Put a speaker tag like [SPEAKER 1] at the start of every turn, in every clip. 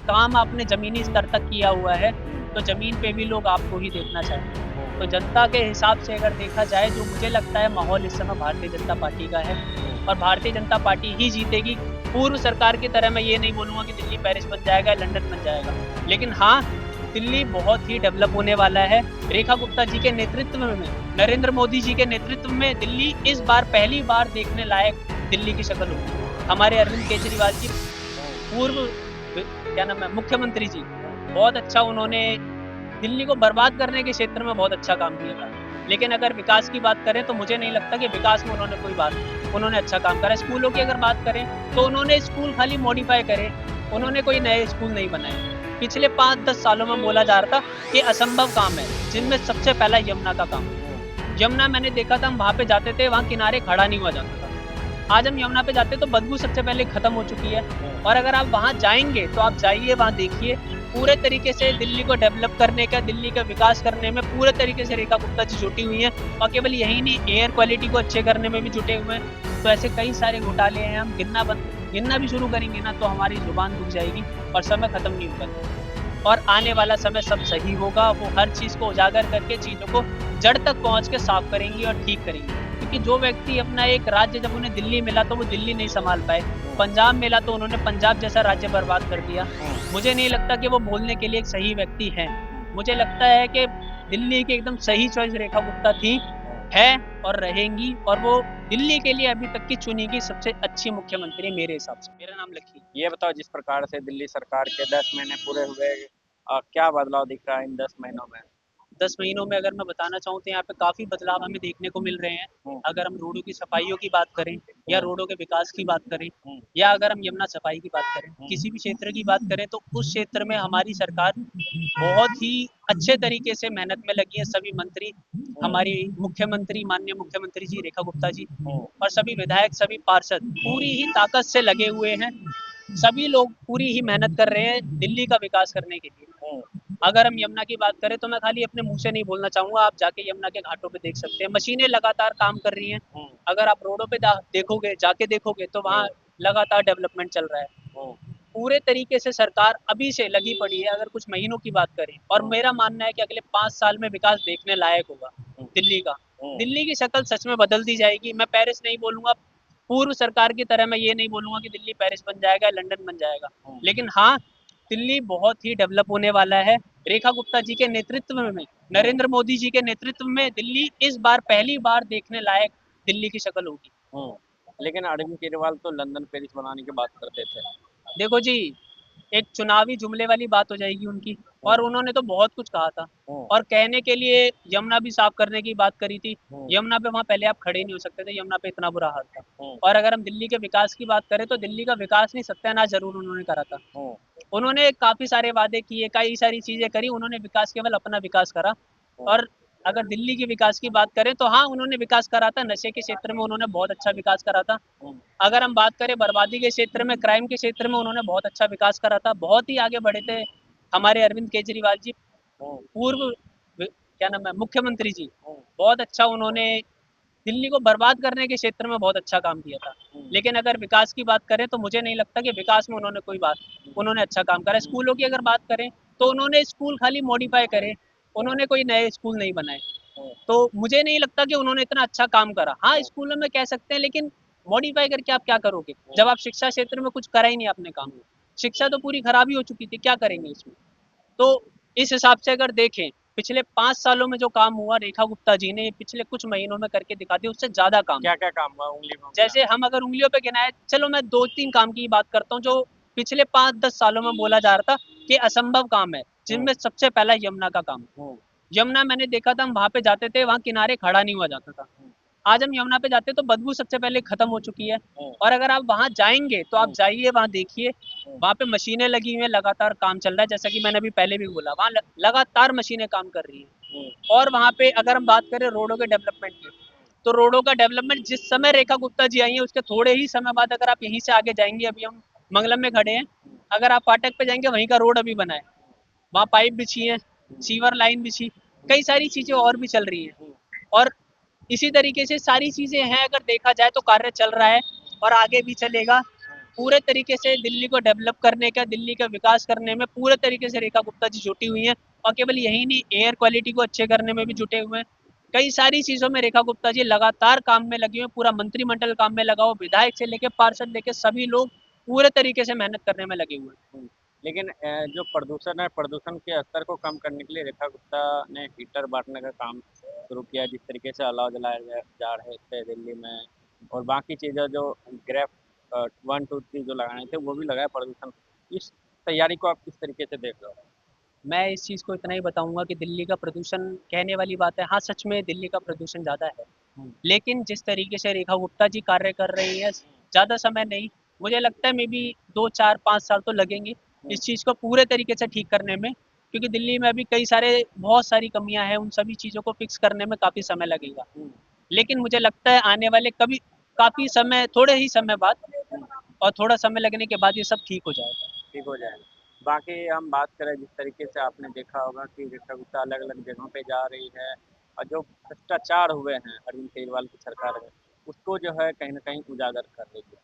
[SPEAKER 1] काम आपने ज़मीनी स्तर तक किया हुआ है, तो ज़मीन पे भी लोग आपको ही देखना चाहेंगे। तो जनता के हिसाब से अगर देखा जाए, जो मुझे लगता है माहौल इस समय भारतीय जनता पार्टी का है और भारतीय जनता पार्टी ही जीतेगी। पूर्व सरकार की तरह मैं ये नहीं बोलूँगा कि दिल्ली पेरिस बन जाएगा, लंदन बन जाएगा। लेकिन हाँ, दिल्ली बहुत ही डेवलप होने वाला है। रेखा गुप्ता जी के नेतृत्व में, नरेंद्र मोदी जी के नेतृत्व में दिल्ली इस बार पहली बार देखने लायक दिल्ली की शक्ल होगी। हमारे अरविंद केजरीवाल जी, पूर्व क्या नाम है, मुख्यमंत्री जी, बहुत अच्छा उन्होंने दिल्ली को बर्बाद करने के क्षेत्र में बहुत अच्छा काम किया था। लेकिन अगर विकास की बात करें तो मुझे नहीं लगता कि विकास में उन्होंने अच्छा काम करा। स्कूलों की अगर बात करें तो उन्होंने स्कूल खाली मॉडिफाई करे, उन्होंने कोई नए स्कूल नहीं बनाए। पिछले 5-10 सालों में बोला जा रहा था कि असंभव काम है, जिनमें सबसे पहला यमुना का काम। यमुना मैंने देखा था, हम वहाँ पे जाते थे, वहाँ किनारे खड़ा नहीं हुआ जाता था। आज हम यमुना पे जाते तो बदबू सबसे पहले खत्म हो चुकी है। और अगर आप वहाँ जाएंगे तो आप जाइए, वहाँ देखिए, पूरे तरीके से दिल्ली को डेवलप करने का, दिल्ली का विकास करने में पूरे तरीके से रेखा गुप्ता जी जुटी हुई हैं। और केवल यही नहीं, एयर क्वालिटी को अच्छे करने में भी जुटे हुए हैं। तो ऐसे कई सारे घोटाले हैं, हम गिनना भी शुरू करेंगे ना तो हमारी जुबान रुक जाएगी और समय खत्म नहीं होगा। और आने वाला समय सब सही होगा। वो हर चीज़ को उजागर करके चीज़ों को जड़ तक पहुँच के साफ करेंगी और ठीक करेंगी। क्योंकि जो व्यक्ति अपना एक राज्य, जब उन्हें दिल्ली मिला तो वो दिल्ली नहीं संभाल पाए, पंजाब मिला तो उन्होंने पंजाब जैसा राज्य बर्बाद कर दिया। मुझे नहीं लगता कि वो बोलने के लिए एक सही व्यक्ति हैं। मुझे लगता है कि दिल्ली की एकदम सही चॉइस रेखा गुप्ता थी, है और रहेंगी, और वो दिल्ली के लिए अभी तक की चुनी गई सबसे अच्छी मुख्यमंत्री मेरे हिसाब से। मेरा नाम लक्की।
[SPEAKER 2] ये बताओ, जिस प्रकार से दिल्ली सरकार के 10 महीने पूरे हुए, क्या बदलाव दिख रहा है इन 10 महीनों में?
[SPEAKER 1] 10 महीनों में अगर मैं बताना चाहूँ तो यहाँ पे काफ़ी बदलाव हमें देखने को मिल रहे हैं।
[SPEAKER 2] हुँ,
[SPEAKER 1] अगर हम रोडों की सफाइयों की बात करें या
[SPEAKER 2] हुँ,
[SPEAKER 1] रोडों के विकास की बात करें
[SPEAKER 2] हुँ,
[SPEAKER 1] या अगर हम यमुना सफाई की बात करें,
[SPEAKER 2] हुँ,
[SPEAKER 1] किसी भी क्षेत्र की बात करें, तो उस क्षेत्र में हमारी सरकार बहुत ही अच्छे तरीके से मेहनत में लगी है। सभी मंत्री,
[SPEAKER 2] हुँ,
[SPEAKER 1] हमारी मुख्यमंत्री, माननीय मुख्यमंत्री जी रेखा गुप्ता जी,
[SPEAKER 2] हुँ,
[SPEAKER 1] और सभी विधायक, सभी पार्षद
[SPEAKER 2] हुँ,
[SPEAKER 1] पूरी ही ताकत से लगे हुए हैं। सभी लोग पूरी ही मेहनत कर रहे हैं दिल्ली का विकास करने के लिए।
[SPEAKER 2] हुँ,
[SPEAKER 1] अगर हम यमुना की बात करें तो मैं खाली अपने मुंह से नहीं बोलना चाहूँगा, आप जाके यमुना के घाटों पे देख सकते हैं, मशीनें लगातार काम कर रही हैं।
[SPEAKER 2] हुँ,
[SPEAKER 1] अगर आप रोडों पे देखोगे, जाके देखोगे, तो वहाँ
[SPEAKER 2] हुँ,
[SPEAKER 1] लगातार डेवलपमेंट चल रहा है।
[SPEAKER 2] हुँ,
[SPEAKER 1] पूरे तरीके से सरकार अभी से लगी पड़ी है, अगर कुछ महीनों की बात करें। और
[SPEAKER 2] हुँ,
[SPEAKER 1] मेरा मानना है कि अगले 5 साल में विकास देखने लायक होगा
[SPEAKER 2] हुँ,
[SPEAKER 1] दिल्ली का।
[SPEAKER 2] हुँ,
[SPEAKER 1] दिल्ली की शक्ल सच में बदल दी जाएगी। मैं पेरिस नहीं बोलूंगा, पूर्व सरकार की तरह मैं ये नहीं बोलूंगा कि दिल्ली पेरिस बन जाएगा, लंदन बन जाएगा।
[SPEAKER 2] हुँ,
[SPEAKER 1] लेकिन हाँ, दिल्ली बहुत ही डेवलप होने वाला है। रेखा गुप्ता जी के नेतृत्व में,
[SPEAKER 2] हुँ,
[SPEAKER 1] नरेंद्र मोदी जी के नेतृत्व में दिल्ली इस बार पहली बार देखने लायक दिल्ली की शक्ल होगी।
[SPEAKER 2] हुँ। लेकिन अरविंद केजरीवाल तो लंदन पेरिस बनाने की बात करते थे।
[SPEAKER 1] देखो जी, एक चुनावी जुमले वाली बात हो जाएगी उनकी। और
[SPEAKER 2] हुँ,
[SPEAKER 1] उन्होंने तो बहुत कुछ कहा था।
[SPEAKER 2] हुँ,
[SPEAKER 1] और कहने के लिए यमुना भी साफ करने की बात करी थी।
[SPEAKER 2] हुँ,
[SPEAKER 1] यमुना पे वहाँ पहले आप खड़े नहीं हो सकते थे, यमुना पे इतना बुरा हाल था।
[SPEAKER 2] हुँ,
[SPEAKER 1] और अगर हम दिल्ली के विकास की बात करें तो दिल्ली का विकास नहीं, सत्यानाश जरूर उन्होंने करा था।
[SPEAKER 2] हुँ,
[SPEAKER 1] उन्होंने काफ़ी सारे वादे किए, कई सारी चीज़ें करी, उन्होंने विकास केवल अपना विकास करा।
[SPEAKER 2] हुँ,
[SPEAKER 1] और अगर दिल्ली के विकास की बात करें तो हाँ, उन्होंने विकास करा था, नशे के क्षेत्र में उन्होंने बहुत अच्छा विकास करा था।
[SPEAKER 2] हुँ,
[SPEAKER 1] अगर हम बात करें बर्बादी के क्षेत्र में, क्राइम के क्षेत्र में, उन्होंने बहुत अच्छा विकास करा था, बहुत ही आगे बढ़े थे हमारे अरविंद केजरीवाल जी,
[SPEAKER 2] हुँ,
[SPEAKER 1] पूर्व क्या नाम है, मुख्यमंत्री जी।
[SPEAKER 2] हुँ,
[SPEAKER 1] बहुत अच्छा उन्होंने दिल्ली को बर्बाद करने के क्षेत्र में बहुत अच्छा काम किया था।
[SPEAKER 2] हुँ,
[SPEAKER 1] लेकिन अगर विकास की बात करें तो मुझे नहीं लगता कि विकास में उन्होंने अच्छा काम करा। स्कूलों की अगर बात करें तो उन्होंने स्कूल खाली मॉडिफाई करे,
[SPEAKER 2] हुँ,
[SPEAKER 1] उन्होंने कोई नए स्कूल नहीं बनाए।
[SPEAKER 2] हुँ,
[SPEAKER 1] तो मुझे नहीं लगता कि उन्होंने इतना अच्छा काम करा। हाँ,
[SPEAKER 2] हुँ,
[SPEAKER 1] स्कूलों में कह सकते हैं, लेकिन मॉडिफाई करके आप क्या करोगे
[SPEAKER 2] हुँ,
[SPEAKER 1] जब आप शिक्षा क्षेत्र में कुछ करा ही नहीं आपने काम। शिक्षा तो पूरी खराब ही हो चुकी थी, क्या करेंगे इसमें। तो इस हिसाब से अगर देखें, पिछले 5 सालों में जो काम हुआ, रेखा गुप्ता जी ने पिछले कुछ महीनों में करके दिखा दिया, उससे ज्यादा काम है।
[SPEAKER 2] क्या-क्या काम हुआ उँगली में उँगलियाँ?
[SPEAKER 1] जैसे हम अगर उंगलियों पे गिनाए, चलो मैं 2-3 काम की बात करता हूँ जो पिछले 5-10 सालों में बोला जा रहा था कि असंभव काम है,
[SPEAKER 2] हुँ,
[SPEAKER 1] जिनमें सबसे पहला यमुना का काम।
[SPEAKER 2] हुँ,
[SPEAKER 1] यमुना मैंने देखा था, हम वहाँ पे जाते थे, वहाँ किनारे खड़ा नहीं हुआ जाता था।
[SPEAKER 2] हुँ,
[SPEAKER 1] आज हम यमुना पे जाते हैं तो बदबू सबसे पहले खत्म हो चुकी है।
[SPEAKER 2] हुँ,
[SPEAKER 1] और अगर आप वहाँ जाएँगे तो आप
[SPEAKER 2] हुँ,
[SPEAKER 1] जाइए, वहाँ देखिए,
[SPEAKER 2] हुँ,
[SPEAKER 1] वहाँ पे मशीनें लगी हुई हैं, लगातार काम चल रहा है, जैसा कि मैंने अभी पहले भी बोला, वहाँ लगातार मशीनें काम कर रही हैं।
[SPEAKER 2] हुँ,
[SPEAKER 1] और वहाँ पे अगर हम बात करें रोडों के डेवलपमेंट की, तो रोडों का डेवलपमेंट जिस समय रेखा गुप्ता जी आई हैं, उसके थोड़े ही समय बाद अगर आप यहीं से आगे जाएँगे, अभी हम मंगलम में खड़े हैं, अगर आप फाटक पे जाएँगे, वहीं का रोड अभी बना है। वहाँ पाइप बिछी है,
[SPEAKER 2] हुँ,
[SPEAKER 1] सीवर लाइन बिछी, कई सारी चीज़ें और भी चल रही हैं।
[SPEAKER 2] हुँ,
[SPEAKER 1] और इसी तरीके से सारी चीज़ें हैं, अगर देखा जाए तो कार्य चल रहा है और आगे भी चलेगा। पूरे तरीके से दिल्ली को डेवलप करने का, दिल्ली का विकास करने में पूरे तरीके से रेखा गुप्ता जी जुटी हुई हैं। और केवल यही नहीं, एयर क्वालिटी को अच्छे करने में भी जुटे हुए हैं। कई सारी चीज़ों में रेखा गुप्ता जी लगातार काम में लगे हुए हैं, पूरा मंत्रिमंडल काम में लगा हुआ, विधायक से लेके पार्षद लेके सभी लोग पूरे तरीके से मेहनत करने में लगे हुए हैं।
[SPEAKER 2] लेकिन जो प्रदूषण है, प्रदूषण के स्तर को कम करने के लिए रेखा गुप्ता ने हीटर बांटने का काम शुरू किया। जिस तरीके से अलाव जलाए जा रहे थे दिल्ली में, और बाकी चीज़ें जो ग्रेफ 1 2 3 जो लगाने थे वो भी लगाए प्रदूषण। इस तैयारी को आप किस तरीके से देख रहे हो?
[SPEAKER 1] मैं इस चीज़ को इतना ही बताऊंगा कि दिल्ली का प्रदूषण कहने वाली बात है, हाँ सच में दिल्ली का प्रदूषण ज़्यादा है।
[SPEAKER 2] हम्म,
[SPEAKER 1] लेकिन जिस तरीके से रेखा गुप्ता जी कार्य कर रही है, ज़्यादा समय नहीं, मुझे लगता है मे बी 2 4 5 साल तो लगेंगे
[SPEAKER 2] हम्म,
[SPEAKER 1] इस चीज़ को पूरे तरीके से ठीक करने में। क्योंकि दिल्ली में अभी कई सारे बहुत सारी कमियां हैं, उन सभी चीज़ों को फिक्स करने में काफ़ी समय लगेगा।
[SPEAKER 2] हम्म,
[SPEAKER 1] लेकिन मुझे लगता है आने वाले कभी काफ़ी समय, थोड़े ही समय बाद,
[SPEAKER 2] हम्म।
[SPEAKER 1] और थोड़ा समय लगने के बाद ये सब ठीक हो जाएगा।
[SPEAKER 2] ठीक हो जाएगा। बाकी हम बात करें, जिस तरीके से आपने देखा होगा कि रेखा गुप्ता अलग अलग जगहों पे जा रही है, और जो भ्रष्टाचार हुए हैं अरविंद केजरीवाल की सरकार में, उसको जो है कहीं ना कहीं उजागर कर रही है।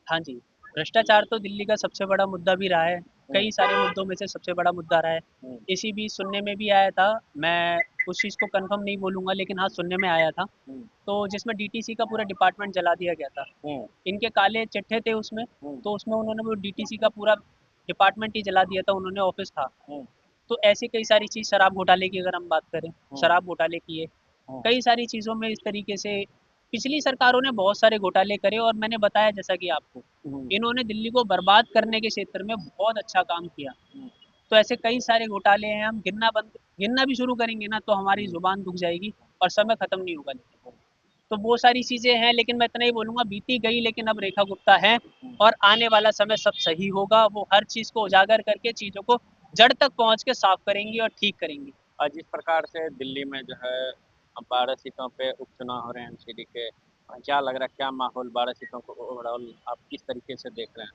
[SPEAKER 1] हाँ जी, भ्रष्टाचार तो दिल्ली का सबसे बड़ा मुद्दा भी रहा है।
[SPEAKER 2] हम्म,
[SPEAKER 1] कई सारे मुद्दों में से सबसे बड़ा मुद्दा रहा है।
[SPEAKER 2] हम्म,
[SPEAKER 1] इसी बीच सुनने में भी आया था, मैं उस चीज़ को कंफर्म नहीं बोलूँगा, लेकिन हाँ सुनने में आया था,
[SPEAKER 2] हम्म,
[SPEAKER 1] तो जिसमें डीटीसी का पूरा डिपार्टमेंट जला दिया गया था।
[SPEAKER 2] हम्म,
[SPEAKER 1] इनके काले चिट्ठे थे उसमें,
[SPEAKER 2] हम्म,
[SPEAKER 1] तो उसमें उन्होंने वो डीटीसी का पूरा डिपार्टमेंट ही जला दिया था, उन्होंने ऑफिस था।
[SPEAKER 2] हम्म,
[SPEAKER 1] तो ऐसी कई सारी चीज़, शराब घोटाले की अगर हम बात करें,
[SPEAKER 2] हम्म,
[SPEAKER 1] शराब घोटाले किए,
[SPEAKER 2] हम्म,
[SPEAKER 1] कई सारी चीज़ों में इस तरीके से पिछली सरकारों ने बहुत सारे घोटाले करे। और मैंने बताया जैसा कि आपको,
[SPEAKER 2] हम्म,
[SPEAKER 1] इन्होंने दिल्ली को बर्बाद करने के क्षेत्र में बहुत अच्छा काम किया।
[SPEAKER 2] हम्म,
[SPEAKER 1] तो ऐसे कई सारे घोटाले हैं, हम गिनना भी शुरू करेंगे ना तो हमारी
[SPEAKER 2] हम्म,
[SPEAKER 1] जुबान दुख जाएगी और समय खत्म नहीं होगा। लेकिन तो वो सारी चीज़ें हैं, लेकिन मैं इतना ही बोलूँगा, बीती गई लेकिन अब रेखा गुप्ता है।
[SPEAKER 2] हम्म।
[SPEAKER 1] और आने वाला समय सब सही होगा, वो हर चीज़ को उजागर करके चीज़ों को जड़ तक पहुँच के साफ करेंगी और ठीक करेंगी।
[SPEAKER 2] और जिस प्रकार से दिल्ली में जो है 12 सीटों पे उपचुनाव हो रहे हैं एनसीडी के, क्या लग रहा है, क्या माहौल 12 सीटों को ओवरऑल आप किस तरीके से देख रहे हैं?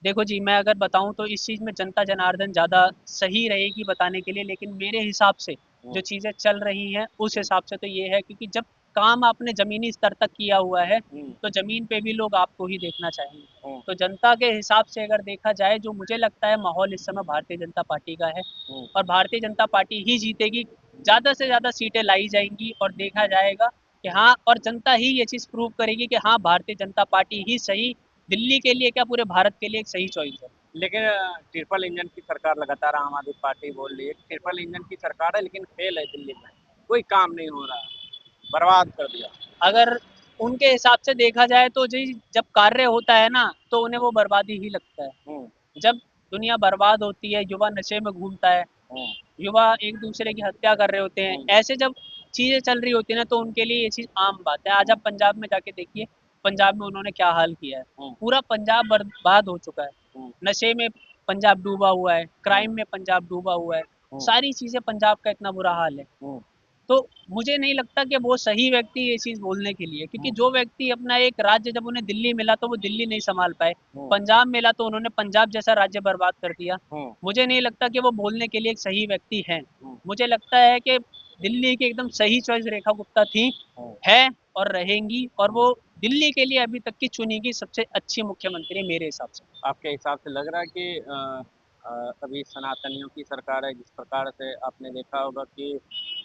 [SPEAKER 1] देखो जी, मैं अगर बताऊँ तो इस चीज़ में जनता जनार्दन ज़्यादा सही रहेगी बताने के लिए, लेकिन मेरे हिसाब से
[SPEAKER 2] हम्म,
[SPEAKER 1] जो चीज़ें चल रही हैं उस
[SPEAKER 2] हम्म,
[SPEAKER 1] हिसाब से तो ये है, क्योंकि जब काम आपने ज़मीनी स्तर तक किया हुआ है
[SPEAKER 2] हम्म,
[SPEAKER 1] तो ज़मीन पे भी लोग आपको ही देखना चाहेंगे।
[SPEAKER 2] हम्म,
[SPEAKER 1] तो जनता के हिसाब से अगर देखा जाए, जो मुझे लगता है माहौल इस समय भारतीय जनता पार्टी का है,
[SPEAKER 2] हम्म,
[SPEAKER 1] और भारतीय जनता पार्टी ही जीतेगी। ज़्यादा से ज़्यादा सीटें लाई जाएंगी और देखा जाएगा कि हाँ, और जनता ही ये चीज़ प्रूव करेगी कि हाँ, भारतीय जनता पार्टी ही सही, दिल्ली के लिए क्या पूरे भारत के लिए एक सही चॉइस है।
[SPEAKER 2] लेकिन ट्रिपल इंजन की सरकार लगातार आम आदमी पार्टी बोल रही है कि ट्रिपल इंजन की सरकार है, लेकिन फेल है दिल्ली में, कोई काम नहीं हो रहा, बर्बाद कर दिया।
[SPEAKER 1] अगर उनके हिसाब से देखा जाए तो जी, जब कार्य होता है ना तो उन्हें वो बर्बादी ही लगता है।
[SPEAKER 2] हम्म,
[SPEAKER 1] जब दुनिया बर्बाद होती है, युवा नशे में घूमता है,
[SPEAKER 2] हम्म,
[SPEAKER 1] युवा एक दूसरे की हत्या कर रहे होते हैं,
[SPEAKER 2] हम्म,
[SPEAKER 1] ऐसे जब चीज़ें चल रही होती है ना तो उनके लिए ये चीज़ आम बात है। आज आप पंजाब में जाके देखिए, पंजाब में उन्होंने क्या हाल किया है।
[SPEAKER 2] हम्म,
[SPEAKER 1] पूरा पंजाब बर्बाद हो चुका है,
[SPEAKER 2] हम्म,
[SPEAKER 1] नशे में पंजाब डूबा हुआ है,
[SPEAKER 2] हम्म,
[SPEAKER 1] क्राइम में पंजाब डूबा हुआ है,
[SPEAKER 2] हम्म,
[SPEAKER 1] सारी चीज़ें पंजाब का इतना बुरा हाल है।
[SPEAKER 2] हम्म,
[SPEAKER 1] तो मुझे नहीं लगता कि वो सही व्यक्ति ये चीज़ बोलने के लिए, क्योंकि
[SPEAKER 2] हम्म,
[SPEAKER 1] जो व्यक्ति अपना एक राज्य, जब उन्हें दिल्ली मिला तो वो दिल्ली नहीं संभाल पाए,
[SPEAKER 2] हम्म,
[SPEAKER 1] पंजाब मिला तो उन्होंने पंजाब जैसा राज्य बर्बाद कर दिया।
[SPEAKER 2] हम्म,
[SPEAKER 1] मुझे नहीं लगता कि वो बोलने के लिए एक सही व्यक्ति हैं।
[SPEAKER 2] हम्म,
[SPEAKER 1] मुझे लगता है कि दिल्ली की एकदम सही चॉइस रेखा गुप्ता थी,
[SPEAKER 2] हम्म,
[SPEAKER 1] है और रहेंगी, और
[SPEAKER 2] हम्म।
[SPEAKER 1] वो दिल्ली के लिए अभी तक की चुनी गई सबसे अच्छी मुख्यमंत्री है मेरे हिसाब से।
[SPEAKER 2] आपके हिसाब से लग रहा है कि अभी सनातनियों की सरकार है? जिस प्रकार से आपने देखा होगा कि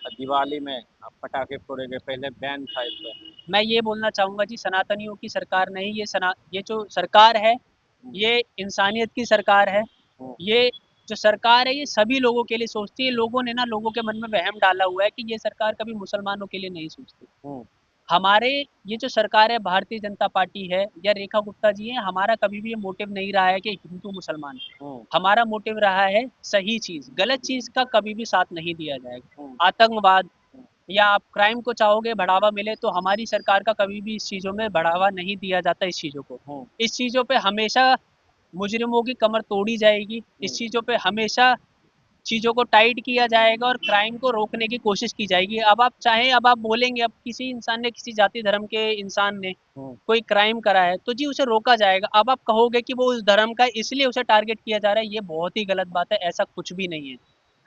[SPEAKER 2] दिवाली में पटाखे फोड़े गए, पहले बैन था इस पर।
[SPEAKER 1] मैं ये बोलना चाहूँगा जी, सनातनियों की सरकार नहीं, ये जो सरकार है,
[SPEAKER 2] हम्म,
[SPEAKER 1] ये इंसानियत की सरकार है।
[SPEAKER 2] हम्म,
[SPEAKER 1] ये जो सरकार है ये सभी लोगों के लिए सोचती है। लोगों ने ना, लोगों के मन में वहम डाला हुआ है कि ये सरकार कभी मुसलमानों के लिए नहीं सोचती।
[SPEAKER 2] हम्म,
[SPEAKER 1] हमारे, ये जो सरकार है भारतीय जनता पार्टी है या रेखा गुप्ता जी है, हमारा कभी भी ये मोटिव नहीं रहा है कि हिंदू मुसलमान।
[SPEAKER 2] हम्म,
[SPEAKER 1] हमारा मोटिव रहा है सही चीज़, गलत चीज़ का कभी भी साथ नहीं दिया
[SPEAKER 2] हम्म,
[SPEAKER 1] जाएगा। आतंकवाद
[SPEAKER 2] हम्म,
[SPEAKER 1] या आप क्राइम को चाहोगे बढ़ावा मिले, तो हमारी सरकार का कभी भी इस चीज़ों में बढ़ावा नहीं दिया जाता। इस चीज़ों को,
[SPEAKER 2] हम्म,
[SPEAKER 1] इस चीज़ों पे हमेशा मुजरिमों की कमर तोड़ी जाएगी। इस
[SPEAKER 2] हम्म,
[SPEAKER 1] चीज़ों पे हमेशा चीज़ों को टाइट किया जाएगा और क्राइम को रोकने की कोशिश की जाएगी। अब आप चाहें, अब आप बोलेंगे, अब किसी इंसान ने, किसी जाति धर्म के इंसान ने
[SPEAKER 2] हम्म,
[SPEAKER 1] कोई क्राइम करा है तो जी उसे रोका जाएगा। अब आप कहोगे कि वो उस धर्म का है इसलिए उसे टारगेट किया जा रहा है, ये बहुत ही गलत बात है। ऐसा कुछ भी नहीं है।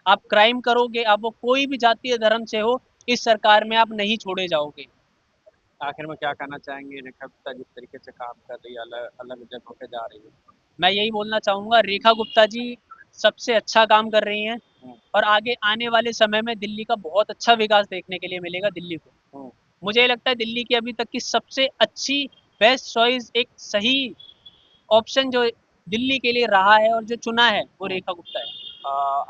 [SPEAKER 1] आप क्राइम करोगे, आप वो कोई भी जातीय धर्म से हो, इस सरकार में आप नहीं छोड़े जाओगे।
[SPEAKER 2] आखिर में क्या कहना चाहेंगे रेखा गुप्ता जिस तरीके से काम कर रही है, अलग अलग जगहों पे जा रही है?
[SPEAKER 1] मैं यही बोलना चाहूँगा, रेखा गुप्ता जी सबसे अच्छा काम कर रही हैं
[SPEAKER 2] हम्म,
[SPEAKER 1] और आगे आने वाले समय में दिल्ली का बहुत अच्छा विकास देखने के लिए मिलेगा दिल्ली को।
[SPEAKER 2] हम्म,
[SPEAKER 1] मुझे लगता है दिल्ली की अभी तक की सबसे अच्छी बेस्ट चॉइस, एक सही ऑप्शन जो दिल्ली के लिए रहा है और जो चुना है वो
[SPEAKER 2] हम्म।
[SPEAKER 1] रेखा गुप्ता है।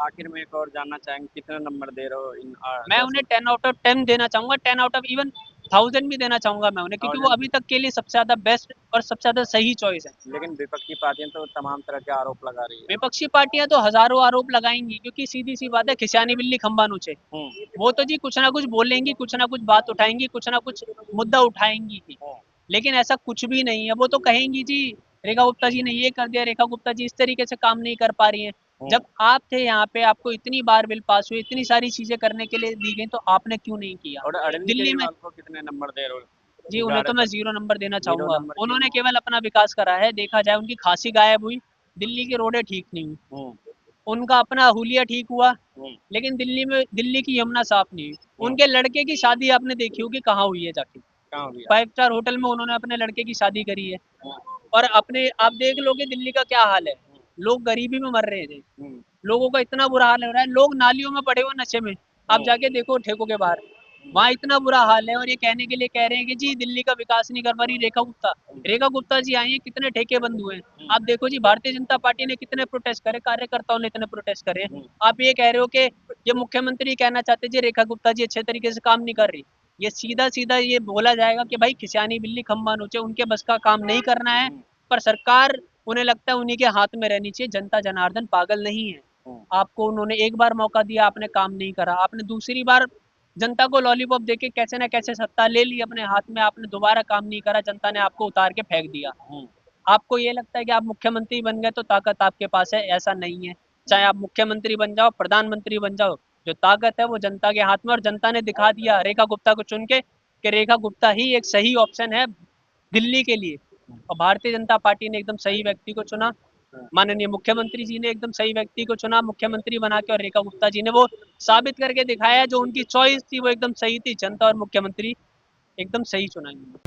[SPEAKER 2] आखिर में एक और जानना चाहेंगे कितने नंबर दे रहे हो इन
[SPEAKER 1] मैं
[SPEAKER 2] 10
[SPEAKER 1] उन्हें
[SPEAKER 2] में?
[SPEAKER 1] 10 आउट ऑफ 10 देना चाहूँगा, 10 आउट ऑफ इवन 1000 भी देना चाहूँगा मैं उन्हें, क्योंकि वो
[SPEAKER 2] 1000?
[SPEAKER 1] अभी तक के लिए सबसे ज़्यादा बेस्ट और सबसे ज़्यादा सही चॉइस है।
[SPEAKER 2] लेकिन विपक्षी पार्टियां तो तमाम तरह के आरोप लगा रही है।
[SPEAKER 1] विपक्षी पार्टियां तो हजारों आरोप लगाएंगी, क्योंकि सीधी सी बात है, खिसियानी बिल्ली खंबा नोचे।
[SPEAKER 2] हम्म,
[SPEAKER 1] वो तो जी कुछ ना कुछ बोलेंगी, कुछ ना कुछ बात उठाएंगी, कुछ ना कुछ मुद्दा उठाएंगी ही।
[SPEAKER 2] हम्म,
[SPEAKER 1] लेकिन ऐसा कुछ भी नहीं है। वो तो कहेंगी जी रेखा गुप्ता जी ने ये कर दिया, रेखा गुप्ता जी इस तरीके से काम नहीं कर पा रही हैं।
[SPEAKER 2] हम्म।
[SPEAKER 1] जब आप थे यहाँ पे, आपको इतनी बार बिल पास हुए, इतनी सारी चीजें करने के लिए दी गई, तो आपने क्यों नहीं किया?
[SPEAKER 2] और अरविंद
[SPEAKER 1] दिल्ली में
[SPEAKER 2] केजरीवाल को कितने नंबर दे रहे हो?
[SPEAKER 1] जी उन्हें तो मैं 0 नंबर देना
[SPEAKER 2] 0
[SPEAKER 1] चाहूंगा।
[SPEAKER 2] नंबर क्यों?
[SPEAKER 1] उन्होंने केवल अपना विकास करा है। देखा जाए, उनकी खांसी गायब हुई, दिल्ली की रोडें ठीक नहीं हुई,
[SPEAKER 2] हम्म,
[SPEAKER 1] उनका अपना हुलिया ठीक हुआ,
[SPEAKER 2] हम्म,
[SPEAKER 1] लेकिन दिल्ली की यमुना साफ नहीं हुई।
[SPEAKER 2] हम्म।
[SPEAKER 1] उनके लड़के की शादी आपने देखी होगी कहाँ हुई है जाके,
[SPEAKER 2] कहाँ हो गया?
[SPEAKER 1] 5 स्टार होटल में उन्होंने अपने लड़के की शादी करी है।
[SPEAKER 2] हम्म,
[SPEAKER 1] और अपने आप देख लोगे दिल्ली का क्या हाल है, लोग गरीबी में मर रहे थे,
[SPEAKER 2] हम्म,
[SPEAKER 1] लोगों का इतना बुरा हाल हो रहा है, लोग नालियों में पड़े हुए नशे में। आप
[SPEAKER 2] हम्म,
[SPEAKER 1] जाके देखो ठेकों के बाहर, वहाँ इतना बुरा हाल है। और ये कहने के लिए कह रहे हैं कि जी दिल्ली का विकास नहीं कर पा रही रेखा गुप्ता। रेखा गुप्ता जी आई हैं, कितने ठेके बंद हुए हैं। आप देखो जी, भारतीय जनता पार्टी ने कितने प्रोटेस्ट करे, कार्यकर्ताओं ने इतने प्रोटेस्ट करे।
[SPEAKER 2] हम्म,
[SPEAKER 1] आप ये कह रहे हो कि ये मुख्यमंत्री कहना चाहते जी रेखा गुप्ता जी अच्छे तरीके से काम नहीं कर रही। ये सीधा सीधा ये बोला जाएगा कि भाई खिसियानी बिल्ली खंबा नोचे, उनके बस का काम नहीं करना है।
[SPEAKER 2] हम्म,
[SPEAKER 1] पर सरकार, उन्हें लगता है उन्हीं के हाथ में रहनी चाहिए। जनता जनार्दन पागल नहीं है।
[SPEAKER 2] हम्म,
[SPEAKER 1] आपको उन्होंने एक बार मौका दिया, आपने काम नहीं करा, आपने दूसरी बार जनता को लॉलीपॉप देके कैसे ना कैसे सत्ता ले ली अपने हाथ में, आपने दोबारा काम नहीं करा, जनता ने आपको उतार के फेंक दिया।
[SPEAKER 2] हम्म,
[SPEAKER 1] आपको ये लगता है कि आप मुख्यमंत्री बन गए तो ताकत आपके पास है, ऐसा नहीं है। चाहे आप मुख्यमंत्री बन जाओ, प्रधानमंत्री बन जाओ, जो ताकत है वो जनता के हाथ में। और जनता ने दिखा दिया रेखा गुप्ता को चुन के कि रेखा गुप्ता ही एक सही ऑप्शन है दिल्ली के लिए। और भारतीय जनता पार्टी ने एकदम सही व्यक्ति को चुना। माननीय मुख्यमंत्री जी ने एकदम सही व्यक्ति को चुना मुख्यमंत्री बना के, और रेखा गुप्ता जी ने वो साबित करके दिखाया, जो उनकी चॉइस थी वो एकदम सही थी। जनता और मुख्यमंत्री एकदम सही चुना इन्होंने।